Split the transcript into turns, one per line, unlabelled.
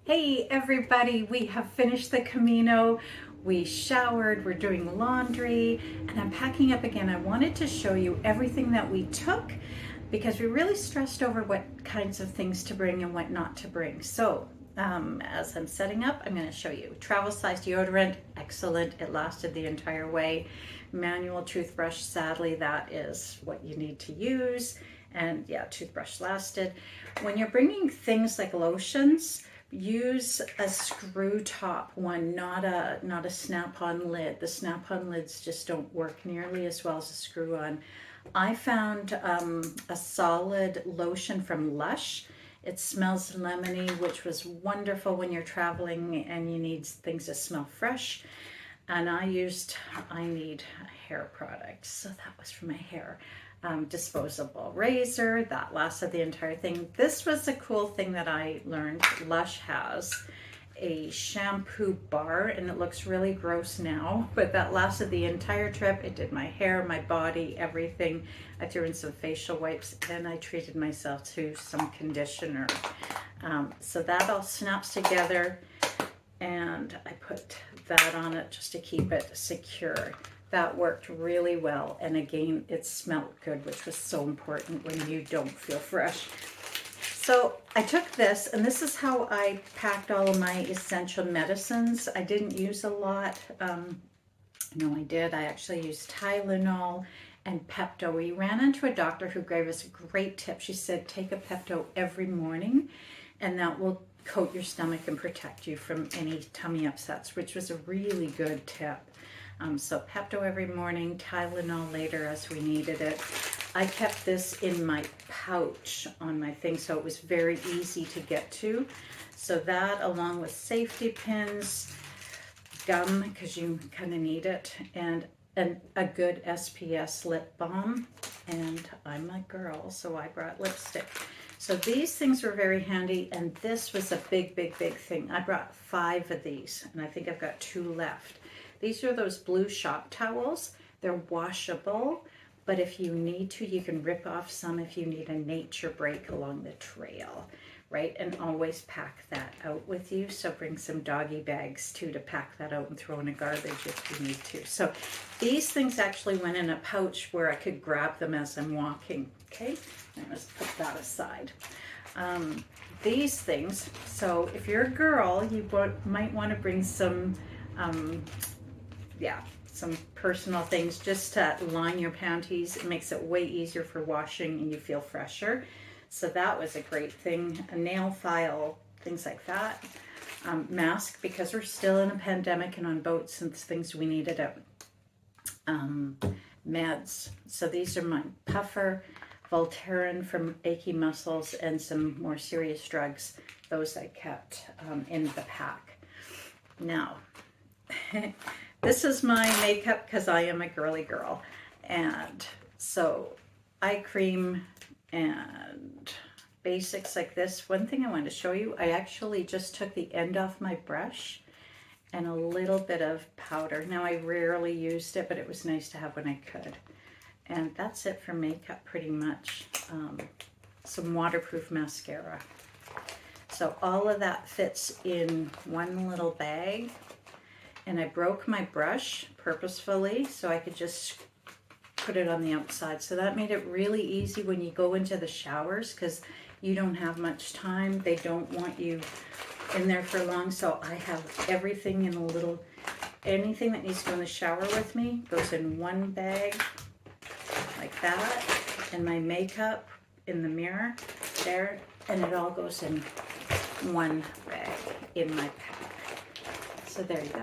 Hey everybody, we have finished the Camino. We showered, we're doing laundry, and I'm packing up again. I wanted to show you everything that we took because we really stressed over what kinds of things to bring and what not to bring. So as I'm setting up, I'm going to show you. Travel size deodorant, excellent. It lasted the entire way. Manual toothbrush, sadly, that is what you need to use. And yeah, toothbrush lasted. When you're bringing things like lotions, use a screw top one, not a snap-on lid. The snap-on lids just don't work nearly as well as a screw-on. I found a solid lotion from Lush. It smells lemony, which was wonderful when you're traveling and you need things to smell fresh. And I need a hair product, so that was for my hair. Disposable razor, that lasted the entire thing. This was a cool thing that I learned. Lush has a shampoo bar, and it looks really gross now, but that lasted the entire trip. It did my hair, my body, everything. I threw in some facial wipes, and I treated myself to some conditioner. So that all snaps together, and I put that on it just to keep it secure. That worked really well, and again, it smelled good, which was so important when you don't feel fresh. So I took this, and this is how I packed all of my essential medicines. I didn't use a lot. No, I did. I actually used Tylenol and Pepto. We ran into a doctor who gave us a great tip. She said, take a Pepto every morning, and that will coat your stomach and protect you from any tummy upsets, which was a really good tip. So Pepto every morning, Tylenol later as we needed it. I kept this in my pouch on my thing, so it was very easy to get to. So that, along with safety pins, gum, because you kind of need it, and a good SPS lip balm. And I'm a girl, so I brought lipstick. So these things were very handy, and this was a big, big, big thing. I brought 5 of these, and I think I've got 2 left. These are those blue shop towels. They're washable, but if you need to, you can rip off some if you need a nature break along the trail, right? And always pack that out with you. So bring some doggy bags too to pack that out and throw in a garbage if you need to. So these things actually went in a pouch where I could grab them as I'm walking, okay? And let's put that aside. These things, so if you're a girl, you might want to bring some some personal things just to line your panties. It makes it way easier for washing and you feel fresher. So that was a great thing. A nail file, things like that. Mask, because we're still in a pandemic and on boats and things we needed it. Meds. So these are my puffer, Voltaren from achy muscles, and some more serious drugs. Those I kept in the pack. Now, this is my makeup because I am a girly girl. And so eye cream and basics like this. One thing I wanted to show you, I actually just took the end off my brush and a little bit of powder. Now I rarely used it, but it was nice to have when I could. And that's it for makeup pretty much. Some waterproof mascara. So all of that fits in one little bag. And I broke my brush purposefully so I could just put it on the outside. So that made it really easy when you go into the showers because you don't have much time. They don't want you in there for long. So I have everything in a little, anything that needs to go in the shower with me goes in one bag like that. And my makeup in the mirror there. And it all goes in one bag in my pack. So there you go.